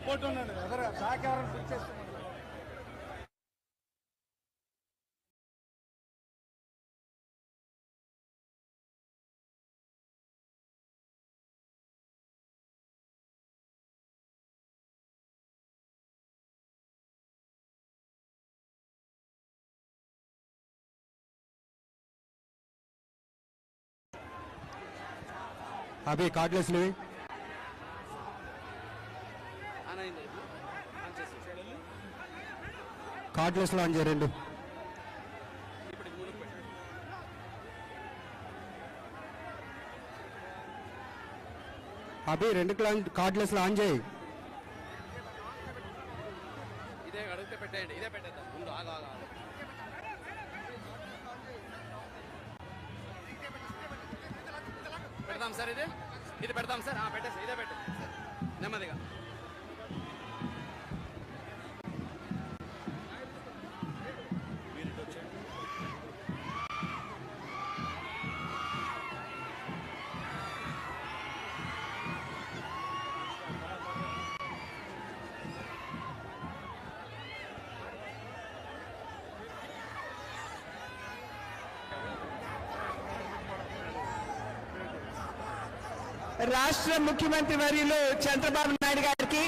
Support ఉన్నాడు ఎదురు సహకారం పిలిచేస్తున్నాడు. अभी कार्डलेस लिविंग కార్డ్లెస్ లాంచ్ చేయండి. అభి రెండు కార్డ్లెస్ లాంచ్ చేయి. ఇదే అడిగితే పెట్టేయండి. ఇదే పెట్టేద్దాం ముందు. పెడదాం సార్. ఇది పెడదాం సార్. పెట్టేసి ఇదే పెట్టండి నెమ్మదిగా. రాష్ట్ర ముఖ్యమంత్రి వర్యులు చంద్రబాబు నాయుడు గారికి,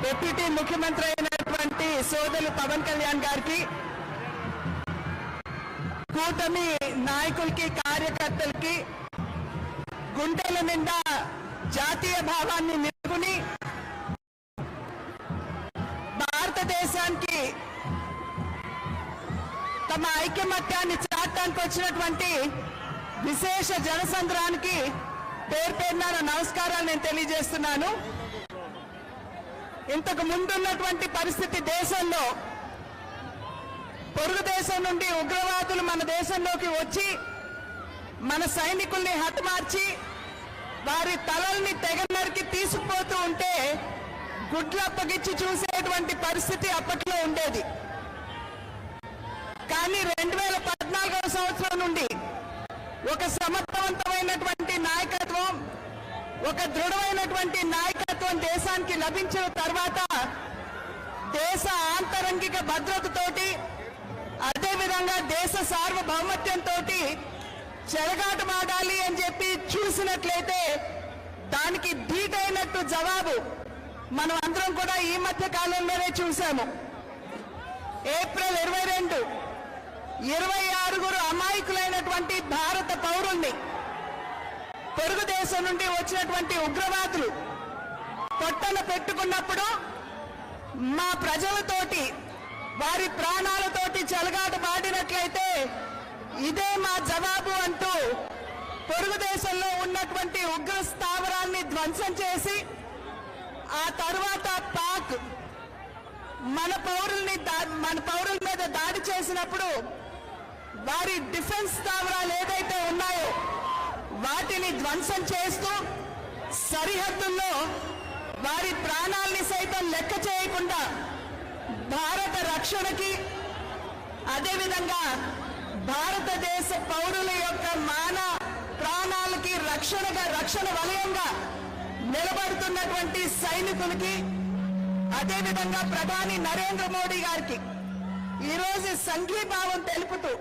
డిప్యూటీ ముఖ్యమంత్రి అయినటువంటి సోదరులు పవన్ కళ్యాణ్ గారికి, కూటమి నాయకులకి కార్యకర్తలకి గుండెల నిండా జాతీయ భావాన్ని నిలుపుకుని భారతదేశానికి తమ ఐకమత్యాన్ని చాటడానికి వచ్చినటువంటి విశేష జనసంద్రానికి పేరు పేరున నమస్కారాలు నేను తెలియజేస్తున్నాను. ఇంతకు ముందున్నటువంటి పరిస్థితి దేశంలో పొరుగు దేశం నుండి ఉగ్రవాదులు మన దేశంలోకి వచ్చి మన సైనికుల్ని హతమార్చి వారి తలల్ని తెగ నరికి తీసుకుపోతూ ఉంటే గుడ్లప్పగిచ్చి చూసేటువంటి పరిస్థితి అప్పట్లో ఉండేది. కానీ 2014వ సంవత్సరం నుండి ఒక సమర్థవంతమైనటువంటి నాయకత్వం, ఒక దృఢమైనటువంటి నాయకత్వం దేశానికి లభించిన తర్వాత దేశ ఆంతరంగిక భద్రతతోటి, అదేవిధంగా దేశ సార్వభౌమత్యంతో చెలగాటమాడాలి అని చెప్పి చూసినట్లయితే దానికి ధీటైనట్టు జవాబు మనం అందరం కూడా ఈ మధ్య కాలంలోనే చూశాము. ఏప్రిల్ 22 26 అమాయకులైనటువంటి భారత పౌరుల్ని పొరుగు దేశం నుండి వచ్చినటువంటి ఉగ్రవాదులు పొట్టన పెట్టుకున్నప్పుడు మా ప్రజలతోటి వారి ప్రాణాలతోటి చెలగాటమాడినట్లయితే ఇదే మా జవాబు అంటూ పొరుగు దేశంలో ఉన్నటువంటి ఉగ్ర స్థావరాన్ని ధ్వంసం చేసి ఆ తర్వాత పాక్ మన పౌరుల మీద దాడి చేసినప్పుడు వారి డిఫెన్స్ స్థావరాలు ఏదైతే ఉన్నాయో వాటిని ధ్వంసం చేస్తూ సరిహద్దుల్లో వారి ప్రాణాల్ని సైతం లెక్క చేయకుండా భారత రక్షణకి, అదేవిధంగా భారతదేశ పౌరుల యొక్క ప్రాణాలకి రక్షణ వలయంగా నిలబడుతున్నటువంటి సైనికులకి, అదేవిధంగా ప్రధాని నరేంద్ర మోడీ గారికి ఈరోజు సంఘీభావం తెలుపుతూ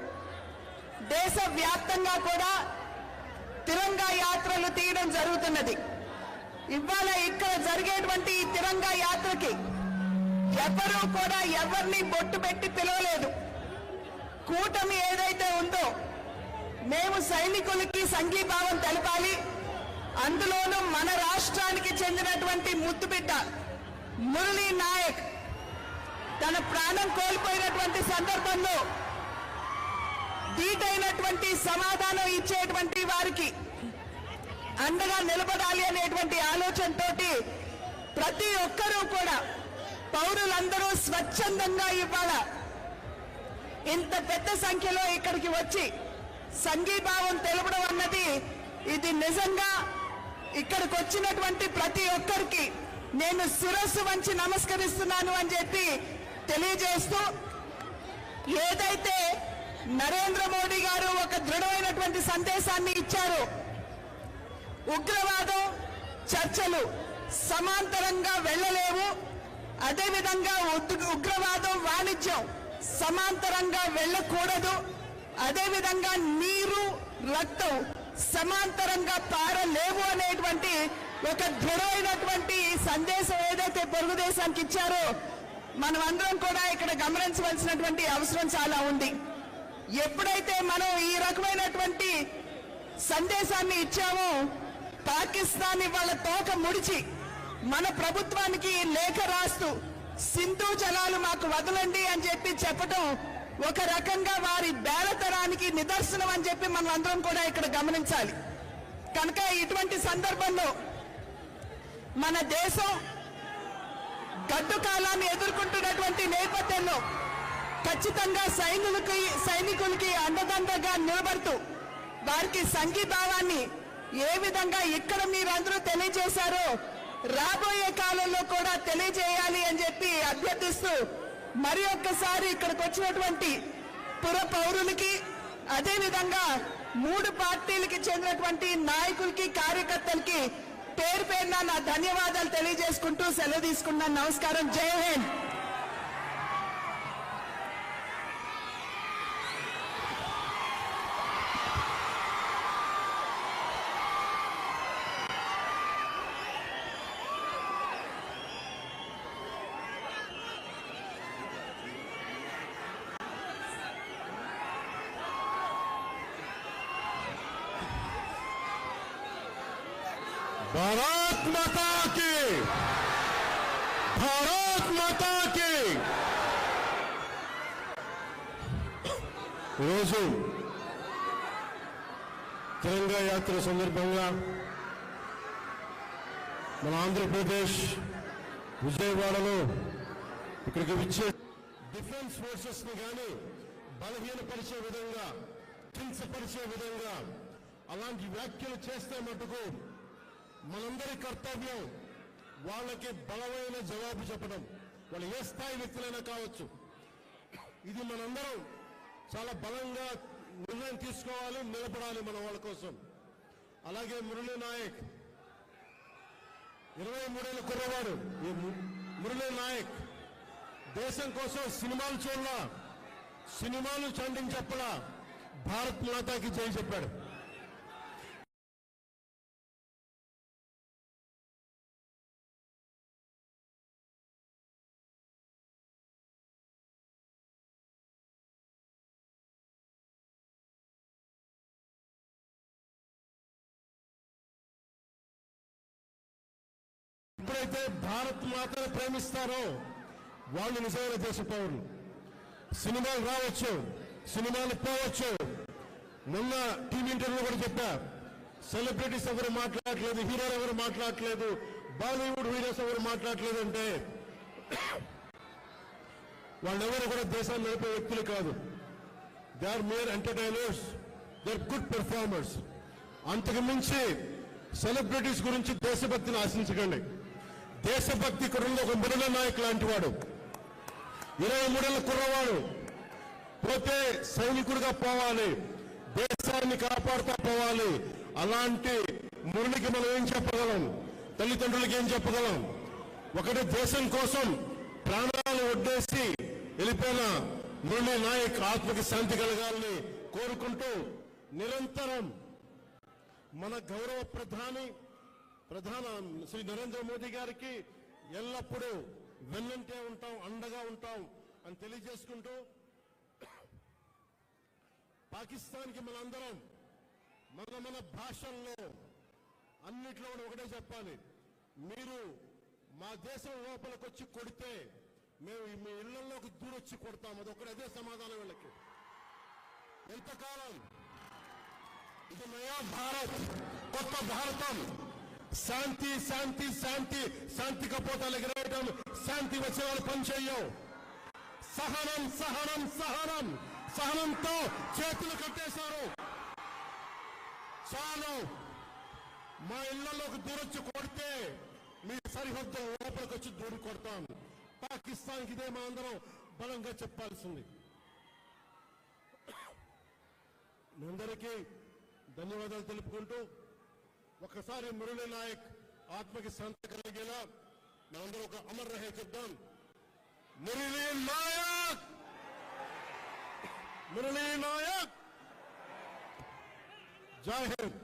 దేశవ్యాప్తంగా కూడా తిరంగా యాత్రలు తీయడం జరుగుతున్నది. ఇవాళ ఇక్కడ జరిగేటువంటి ఈ తిరంగా యాత్రకి ఎవరూ కూడా ఎవరిని బొట్టు పెట్టి పిలవలేదు. కూటమి ఏదైతే ఉందో మేము సైనికులకి సంఘీభావం తెలపాలి. అందులోనూ మన రాష్ట్రానికి చెందినటువంటి ముద్దుబిడ్డ మురళీ నాయక్ తన ప్రాణం కోల్పోయినటువంటి సందర్భంలో ధీటైనటువంటి సమాధానం ఇచ్చేటువంటి వారికి అండగా నిలబడాలి అనేటువంటి ఆలోచనతోటి ప్రతి ఒక్కరూ కూడా పౌరులందరూ స్వచ్ఛందంగా ఇవాళ ఇంత పెద్ద సంఖ్యలో ఇక్కడికి వచ్చి సంఘీభావం తెలపడం అన్నది ఇది నిజంగా ఇక్కడికి వచ్చినటువంటి ప్రతి ఒక్కరికి నేను శిరస్సు వంచి నమస్కరిస్తున్నాను అని చెప్పి తెలియజేస్తూ, ఏదైతే నరేంద్ర మోడీ గారు ఒక దృఢమైనటువంటి సందేశాన్ని ఇచ్చారో, ఉగ్రవాదం చర్చలు సమాంతరంగా వెళ్ళలేవు. అదేవిధంగా ఉగ్రవాదం, వాణిజ్యం సమాంతరంగా వెళ్ళకూడదు. అదేవిధంగా నీరు, రక్తం సమాంతరంగా పారలేవు అనేటువంటి ఒక దృఢమైనటువంటి సందేశం ఏదైతే పొరుగుదేశానికి ఇచ్చారో మనం అందరం కూడా ఇక్కడ గమనించవలసినటువంటి అవసరం చాలా ఉంది. ఎప్పుడైతే మనం ఈ రకమైనటువంటి సందేశాన్ని ఇచ్చామో పాకిస్తాన్ వాళ్ళ తోక ముడిచి మన ప్రభుత్వానికి లేఖ రాస్తూ సింధు జలాలు మాకు వదలండి అని చెప్పటం ఒక రకంగా వారి బేలతనానికి నిదర్శనం అని చెప్పి మనం అందరం కూడా ఇక్కడ గమనించాలి. కనుక ఇటువంటి సందర్భంలో మన దేశం గడ్డు కాలాన్ని ఎదుర్కొంటున్నటువంటి నేపథ్యంలో ఖచ్చితంగా సైనికులకి అండదండగా నిలబడుతూ వారికి సంఘీభావాన్ని ఏ విధంగా ఇక్కడ మీరందరూ తెలియజేశారో రాబోయే కాలంలో కూడా తెలియజేయాలి అని చెప్పి అభ్యర్థిస్తూ మరి ఒక్కసారి ఇక్కడికి వచ్చినటువంటి పుర పౌరులకి, అదేవిధంగా 3 పార్టీలకి చెందినటువంటి నాయకులకి, కార్యకర్తలకి పేరు పేరున నా ధన్యవాదాలు తెలియజేసుకుంటూ సెలవు తీసుకున్నాను. నమస్కారం. జై హింద్. भारत माता की, भारत माता की. రోజు తిరంగా యాత్ర సందర్భంగా మన ఆంధ్రప్రదేశ్ విజయవాడలో ఇక్కడికి వచ్చే డిఫెన్స్ ఫోర్సెస్ ని కానీ బలహీనపరిచే విధంగా, కించపరిచే విధంగా అలాంటి వ్యాఖ్యలు చేస్తే మటుకు మనందరి కర్తవ్యం వాళ్ళకి బలమైన జవాబు చెప్పడం. వాళ్ళు ఏ స్థాయి వ్యక్తులైనా కావచ్చు. ఇది మనందరం చాలా బలంగా నిర్ణయం తీసుకోవాలి, నిలబడాలి మన వాళ్ళ కోసం. అలాగే మురళీ నాయక్ 23 ఏళ్ల కుర్రవాడు. ఈ మురళీ నాయక్ దేశం కోసం సినిమాలు చూడలా, సినిమాలు చండించి చెప్పలా, భారత్ మాతాకి జై చెప్పాడు. ఎప్పుడైతే భారత్ మాతను ప్రేమిస్తారో వాళ్ళు నిజమైన దేశ పౌరులు. సినిమాలు రావచ్చు, సినిమాలు పోవచ్చు. మొన్న టీవీ ఇంటర్వ్యూ కూడా చెప్పా, సెలబ్రిటీస్ ఎవరు మాట్లాడట్లేదు, హీరోలు ఎవరు మాట్లాడట్లేదు, బాలీవుడ్ హీరోస్ ఎవరు మాట్లాడట్లేదు అంటే వాళ్ళెవరు కూడా దేశాన్ని నడిపే వ్యక్తులు కాదు. They are mere entertainers, they are good performers. అంతకు మించి సెలబ్రిటీస్ గురించి దేశభక్తిని ఆశించకండి. దేశభక్తి కుర్రలో ఒక మురళీ నాయక్ లాంటి వాడు, 23 ఏళ్ల కుర్రవాడు. పోతే సైనికుడిగా పోవాలి, దేశాన్ని కాపాడుతూ పోవాలి. అలాంటి మురళికి మనం ఏం చెప్పగలం? తల్లిదండ్రులకి ఏం చెప్పగలం? ఒకటి దేశం కోసం ప్రాణాలు ఒడ్డేసి వెళ్ళిపోయిన మురళీ నాయక్ ఆత్మకి శాంతి కలగాలని కోరుకుంటూ నిరంతరం మన గౌరవ ప్రధాని శ్రీ నరేంద్ర మోదీ గారికి ఎల్లప్పుడూ వెన్నంటే ఉంటాం, అండగా ఉంటాం అని తెలియజేసుకుంటూ పాకిస్తాన్కి మనందరం మన భాషల్లో అన్నిట్లో ఒకటే చెప్పాలి. మీరు మా దేశం లోపలికి వచ్చి కొడితే మేము మీ ఇళ్లలోకి దూరొచ్చి కొడతాం. అదే సమాధానం వీళ్ళకి. ఎంతకాలం ఇది నయా భారత్, కొత్త భారతం. శాంతి శాంతి శాంతి శాంతి కపోతాలు ఎగరేయడం, శాంతి వచ్చే వాళ్ళు పనిచేయం. సహనం సహనం సహనం సహనంతో చేతులు కట్టేశారు. చాలు, మా ఇళ్లలోకి దూరొచ్చి కొడితే మీ సరిహద్దు లోపలికి వచ్చి దూరి కొడతాం. పాకిస్తాన్కి ఇదే మా అందరం బలంగా చెప్పాల్సింది. మీ అందరికీ ధన్యవాదాలు తెలుపుకుంటూ ఒకసారి మురళీ నాయక్ ఆత్మకి శాంతి కలిగేలా మనందరూ ఒక అమర్ రహే చెప్దాం. మురళీ నాయక్, మురళీ నాయక్, జై హింద్.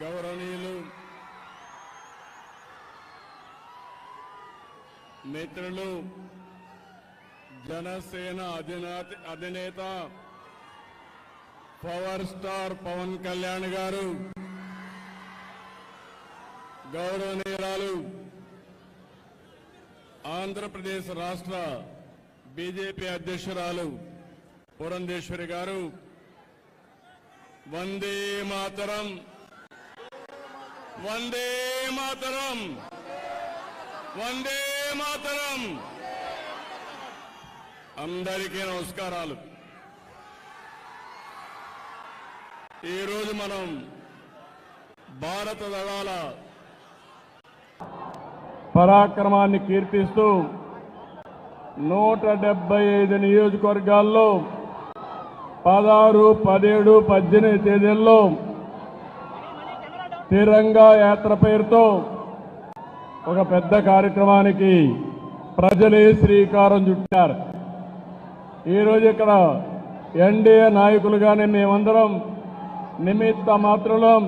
గౌరవనీయులు మిత్రులు, జనసేన అధినేత పవర్ స్టార్ పవన్ కళ్యాణ్ గారు, గౌరవనీయురాలు ఆంధ్రప్రదేశ్ రాష్ట్ర బీజేపీ అధ్యక్షురాలు పురంధేశ్వరి గారు, వందే మాతరం, వందే మాతరం, వందే మాతరం. అందరికీ నమస్కారాలు. ఈరోజు మనం భారత దళాల పరాక్రమాన్ని కీర్తిస్తూ 175 నియోజకవర్గాల్లో 16, 17, 18 తేదీల్లో తిరంగా యాత్ర పేరుతో ఒక పెద్ద కార్యక్రమానికి ప్రజలే శ్రీకారం చుట్టారు. ఈరోజు ఇక్కడ ఎన్డీఏ నాయకులుగానే మేమందరం నిమిత్త మాత్రులం.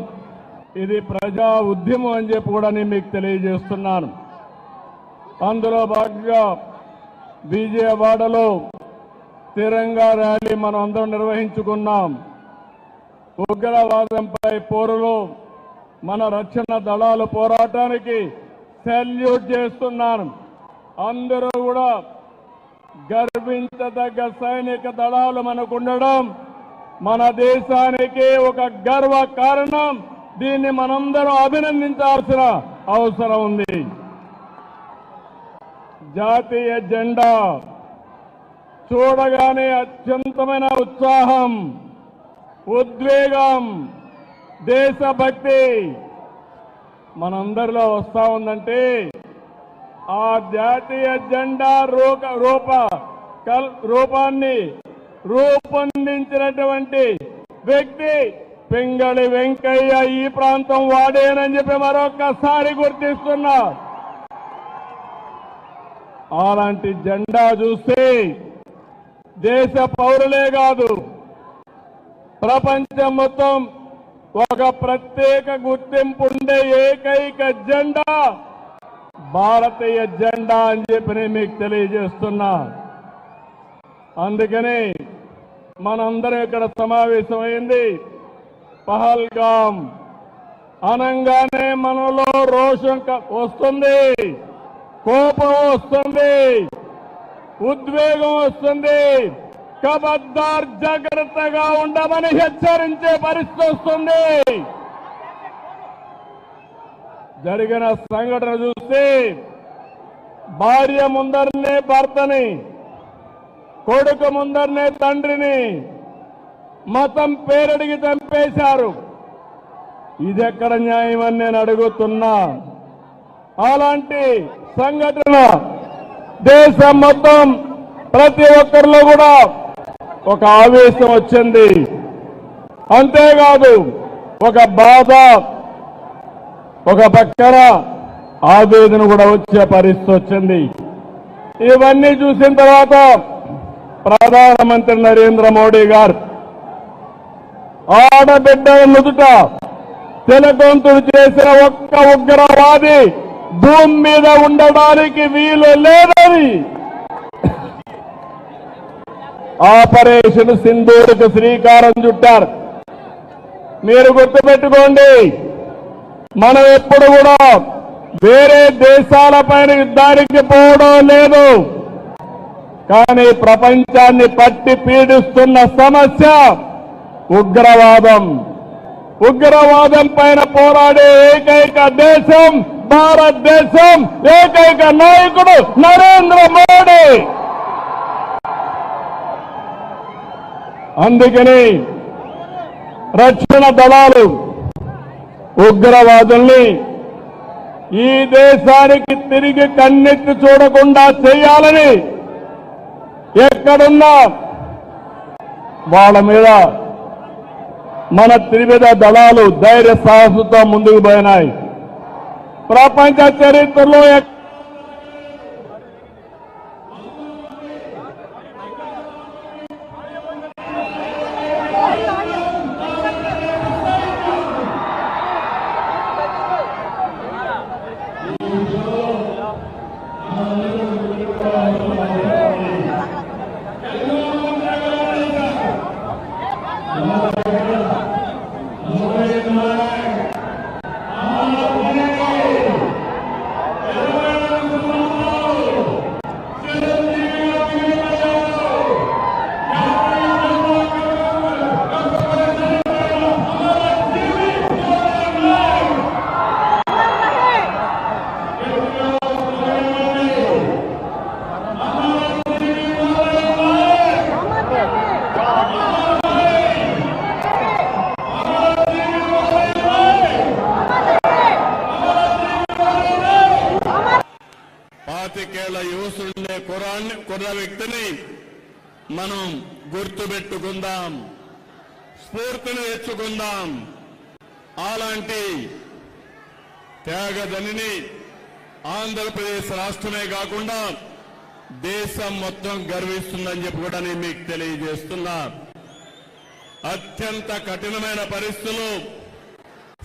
ఇది ప్రజా ఉద్యమం అని చెప్పి కూడా నేను మీకు తెలియజేస్తున్నాను. అందులో భాగంగా విజయవాడలో తిరంగా ర్యాలీ మనం అందరం నిర్వహించుకున్నాం. ఉగ్రవాదంపై పోరులో మన రక్షణ దళాలు పోరాటానికి సెల్యూట్ చేస్తున్నాను. అందరూ కూడా గర్వించదగ్గ సైనిక దళాలు మనకుండడం మన దేశానికి ఒక గర్వ కారణం. దీన్ని మనందరం అభినందించాల్సిన అవసరం ఉంది. జాతీయ జెండా చూడగానే అత్యంతమైన ఉత్సాహం, ఉద్వేగం, దేశభక్తి మనందరిలో వస్తా ఉందంటే ఆ జాతీయ జెండా రూపాన్ని రూపొందించినటువంటి వ్యక్తి పింగళి వెంకయ్య ఈ ప్రాంతం వాడేనని చెప్పి మరొక్కసారి గుర్తిస్తున్నా. అలాంటి జెండా చూస్తే దేశ పౌరులే కాదు, ప్రపంచం మొత్తం ఒక ప్రత్యేక గుర్తింపు ఉండే ఏకైక జెండా భారతీయ జెండా అని చెప్పి నేను మీకు తెలియజేస్తున్నా. అందుకని మనందరం ఇక్కడ సమావేశమైంది. పహల్గాం అనంగానే మనలో రోషం వస్తుంది, కోపం వస్తుంది, ఉద్వేగం వస్తుంది. ఖబర్దార్, జాగ్రత్తగా ఉండమని హెచ్చరించే పరిస్థితి వస్తుంది. జరిగిన సంఘటన చూస్తే భార్య ముందరనే భర్తని, కొడుకు ముందరనే తండ్రిని మతం పేరడిగి చంపేశారు. ఇదెక్కడ న్యాయమని నేను అడుగుతున్నా. అలాంటి సంఘటన దేశం మొత్తం ప్రతి ఒక్కరిలో కూడా ఒక ఆవేశం వచ్చింది. అంతేకాదు ఒక బాధ, ఒక పక్కన ఆవేదన కూడా వచ్చే పరిస్థితి వచ్చింది. ఇవన్నీ చూసిన తర్వాత ప్రధానమంత్రి నరేంద్ర మోడీ గారు ఆడబిడ్డల నుదుట తిలకంతుడు చేసిన ఒక్క ఉగ్రవాది భూమి మీద ఉండడానికి వీలు లేదని ఆపరేషన్ సింధూర్కు శ్రీకారం చుట్టారు. మీరు గుర్తుపెట్టుకోండి, మనం ఎప్పుడు కూడా వేరే దేశాలపైన యుద్ధానికి పోవడం లేదు. కానీ ప్రపంచాన్ని పట్టి పీడిస్తున్న సమస్య ఉగ్రవాదం. ఉగ్రవాదం పైన పోరాడే ఏకైక దేశం భారతదేశం ఏకైక నాయకుడు నరేంద్ర మోడీ. అందుకని రక్షణ దళాలు ఉగ్రవాదుల్ని ఈ దేశానికి తిరిగి కన్నెత్తి చూడకుండా చేయాలని ఎక్కడున్నా వాళ్ళ మీద మన త్రివిధ దళాలు ధైర్య సాహసంతో ముందుకు పోయినాయి. ప్రపంచ చరిత్రలో పాతికేళ్ల యువసుండే కుర్ర వ్యక్తిని మనం గుర్తుపెట్టుకుందాం, స్ఫూర్తిని తెచ్చుకుందాం. అలాంటి త్యాగదనిని ఆంధ్రప్రదేశ్ రాష్ట్రమే కాకుండా దేశం మొత్తం గర్విస్తుందని చెప్పి కూడా నేను మీకు తెలియజేస్తున్నా. అత్యంత కఠినమైన పరిస్థితులు,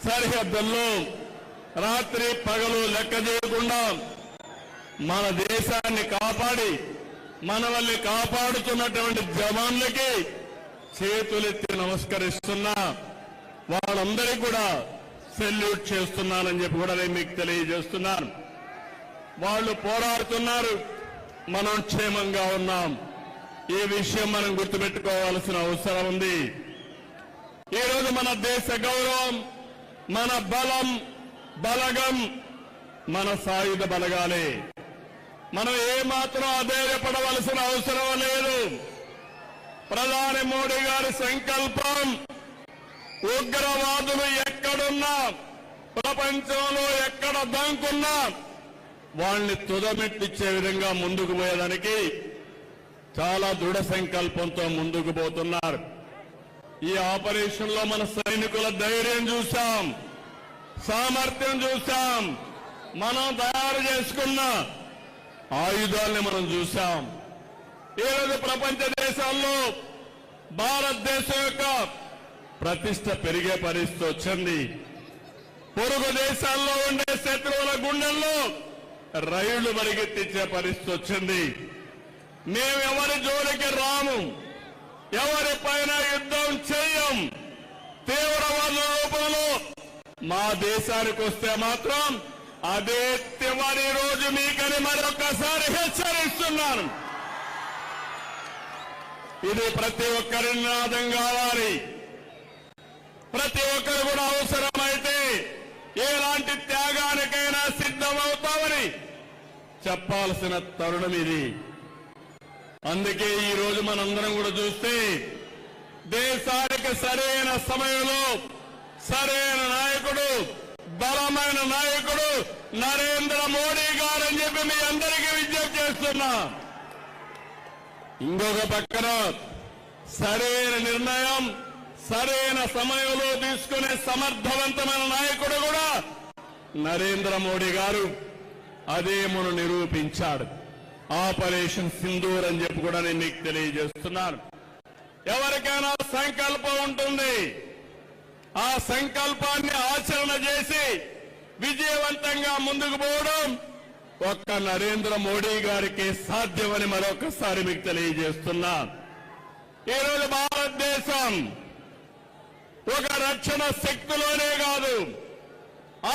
సరిహద్దుల్లో రాత్రి పగలు లెక్క చేయకుండా మన దేశాన్ని కాపాడి మనల్ని కాపాడుతున్నటువంటి జవాన్లకి చేతులెత్తి నమస్కరిస్తున్నా. వాళ్ళందరికీ కూడా సెల్యూట్ చేస్తున్నానని చెప్పి కూడా నేను మీకు తెలియజేస్తున్నాను. వాళ్ళు పోరాడుతున్నారు, మనం క్షేమంగా ఉన్నాం. ఈ విషయం మనం గుర్తుపెట్టుకోవాల్సిన అవసరం ఉంది. ఈరోజు మన దేశ గౌరవం, మన బలం, బలగం మన సాయుధ బలగాలే. మనం ఏమాత్రం అధైర్యపడవలసిన అవసరం లేదు. ప్రధాని మోడీ గారి సంకల్పం ఉగ్రవాదులు ఎక్కడున్నా, ప్రపంచంలో ఎక్కడ దంకున్నా వాళ్ళని తుదమెట్టిచ్చే విధంగా ముందుకు పోయేదానికి చాలా దృఢ సంకల్పంతో ముందుకు పోతున్నారు. ఈ ఆపరేషన్ లో మన సైనికుల ధైర్యం చూశాం, సామర్థ్యం చూశాం, మనం తయారు చేసుకున్న ఆయుధాలని మనం చూశాం. ఈరోజు ప్రపంచ దేశాల్లో భారతదేశం యొక్క ప్రతిష్ట పెరిగే పరిస్థితి వచ్చింది. పొరుగు దేశాల్లో ఉండే శత్రువుల గుండెల్లో రైళ్లు పరిగెత్తించే పరిస్థితి వచ్చింది. మేము ఎవరి జోలికి రాము, ఎవరిపైన యుద్ధం చేయం. తీవ్రవాద రూపంలో మా దేశానికి వస్తే మాత్రం అదే చివరి రోజు మీకని మరొకసారి హెచ్చరిస్తున్నాను. ఇది ప్రతి ఒక్కరి నినాదం కావాలి. ప్రతి ఒక్కరు కూడా అవసరమైతే ఎలాంటి త్యాగానికైనా సిద్ధమవుతామని చెప్పాల్సిన తరుణం ఇది. అందుకే ఈ రోజు మనందరం కూడా చూస్తే దేశానికి సరైన సమయంలో సరైన నాయకుడు, బలమైన నాయకుడు నరేంద్ర మోడీ గారని చెప్పి మీ అందరికీ విజ్ఞప్తి చేస్తున్నా. ఇంకొక పక్కన సరైన నిర్ణయం సరైన సమయంలో తీసుకునే సమర్థవంతమైన నాయకుడు కూడా నరేంద్ర మోడీ గారు. అదే మనం నిరూపించాడు. ఆపరేషన్ సింధూర్ అని చెప్పి కూడా నేను మీకు తెలియజేస్తున్నాను. ఎవరికైనా సంకల్పం ఉంటుంది, ఆ సంకల్పాన్ని ఆచరణ చేసి విజయవంతంగా ముందుకు పోవడం ఒక్క నరేంద్ర మోడీ గారికి సాధ్యమని మరొకసారి మీకు తెలియజేస్తున్నా. ఈరోజు భారతదేశం ఒక రక్షణ శక్తిలోనే కాదు,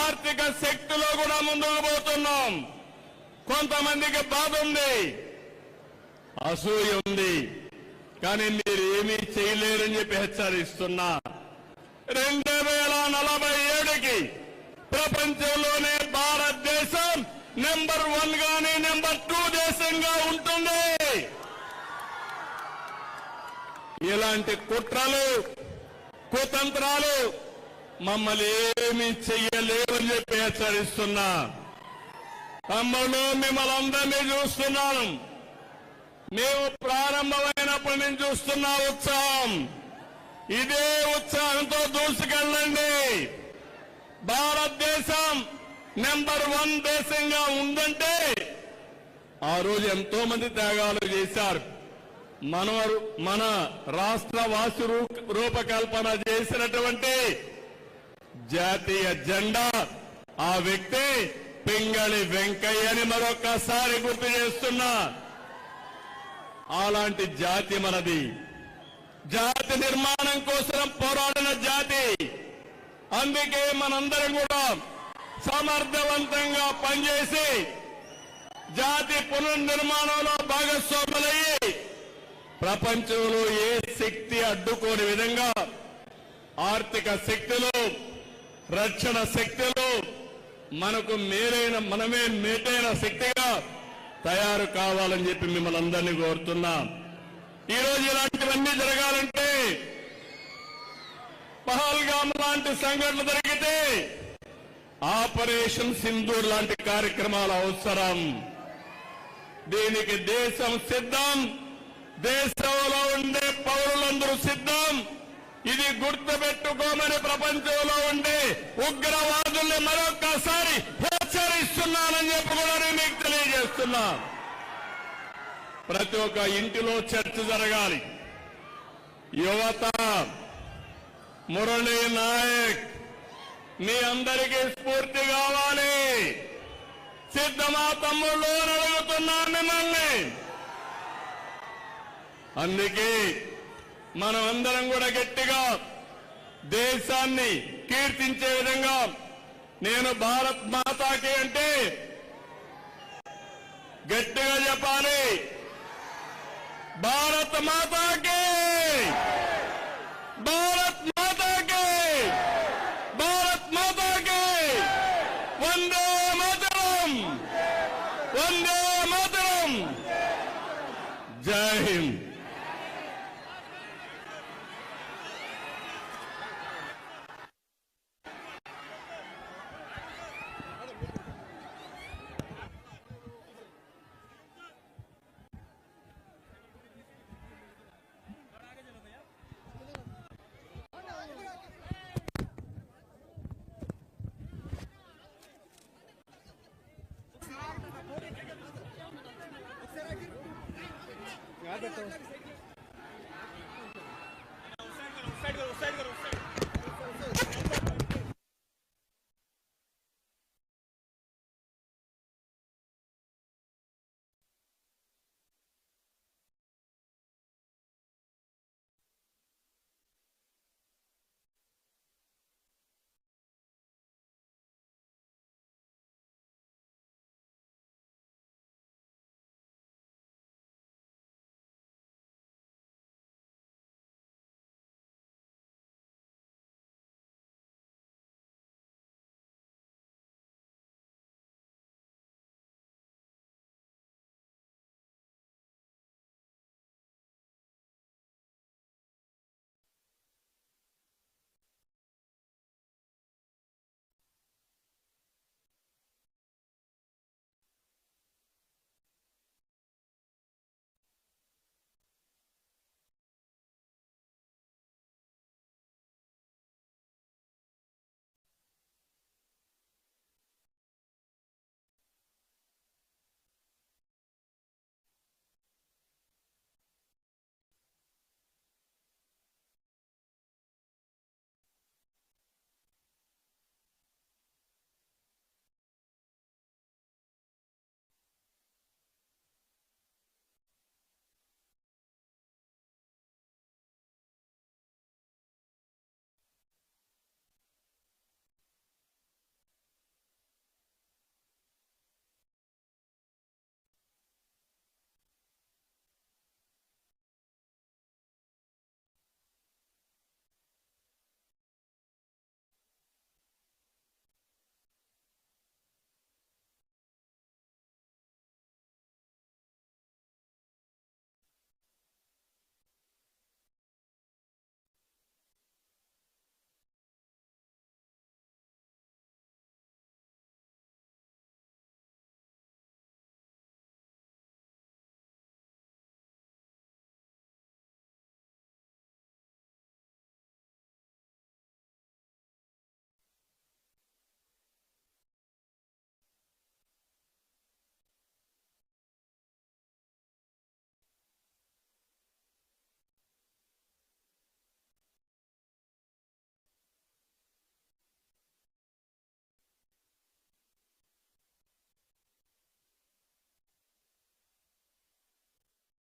ఆర్థిక శక్తిలో కూడా ముందుకు పోతున్నాం. కొంతమందికి బాధ ఉంది, అసూయ ఉంది, కానీ మీరు ఏమీ చేయలేరని చెప్పి హెచ్చరిస్తున్నా. 2047కి ప్రపంచంలోనే భారతదేశం నెంబర్ 1 గానీ నెంబర్ 2 దేశంగా ఉంటుంది. ఇలాంటి కుట్రలు కుతంత్రాలు మమ్మల్ని ఏమీ చెయ్యలేవని చెప్పి హెచ్చరిస్తున్నా. తమ్ముళ్ళు, మిమ్మల్ని అందరినీ చూస్తున్నాను. మేము ప్రారంభమైనప్పటి నుంచి చూస్తున్న ఉత్సాహం, ఇదే ఉత్సాహంతో దూసుకెళ్ళండి. భారతదేశం నెంబర్ 1 దేశంగా ఉందంటే ఆ రోజు ఎంతో మంది త్యాగాలు చేశారు. మన రాష్ట్ర వాసు రూపకల్పన చేసినటువంటి జాతీయ జెండా ఆ వ్యక్తి పింగళి వెంకయ్యని మరొక్కసారి గుర్తు చేస్తున్నా. అలాంటి జాతి మనది. జాతి నిర్మాణం కోసం పోరాడిన జాతి. అందుకే మనందరం కూడా సమర్థవంతంగా పనిచేసి జాతి పునర్నిర్మాణంలో భాగస్వాములయ్యి ప్రపంచంలో ఏ శక్తి అడ్డుకోని విధంగా ఆర్థిక శక్తులు, రక్షణ శక్తులు మనకు మనమే మేటైన శక్తిగా తయారు కావాలని చెప్పి మిమ్మల్ని అందరినీ కోరుతున్నా. ఈరోజు ఇలాంటివన్నీ జరగాలంటే, పహల్గామ్ లాంటి సంఘటనలు జరిగితే ఆపరేషన్ సింధూర్ లాంటి కార్యక్రమాలు అవసరం. దీనికి దేశం సిద్ధం, దేశంలో ఉండే పౌరులందరూ సిద్ధం. ఇది గుర్తుపెట్టుకోమని ప్రపంచంలో ఉండే ఉగ్రవాదుల్ని మరొక్కసారి హెచ్చరిస్తున్నానని చెప్పి కూడా నేను మీకు తెలియజేస్తున్నా. ప్రతి ఒక్క ఇంటిలో చర్చ జరగాలి. యువత, మురళీ నాయక్ మీ అందరికీ స్ఫూర్తి కావాలి. సిద్ధమా తమ్ముళ్ళు అని అడుగుతున్నా మిమ్మల్ని. అందుకే మనం అందరం కూడా గట్టిగా దేశాన్ని కీర్తించే విధంగా, నేను భారత్ మాతాకి అంటే గట్టిగా చెప్పాలి. భారత్ మాతాకి, భారత్ మాతాకి, భారత్ మాతాకి, వందే మాతరం, వందే మాతరం. జై హింద్. సైడ్ కरो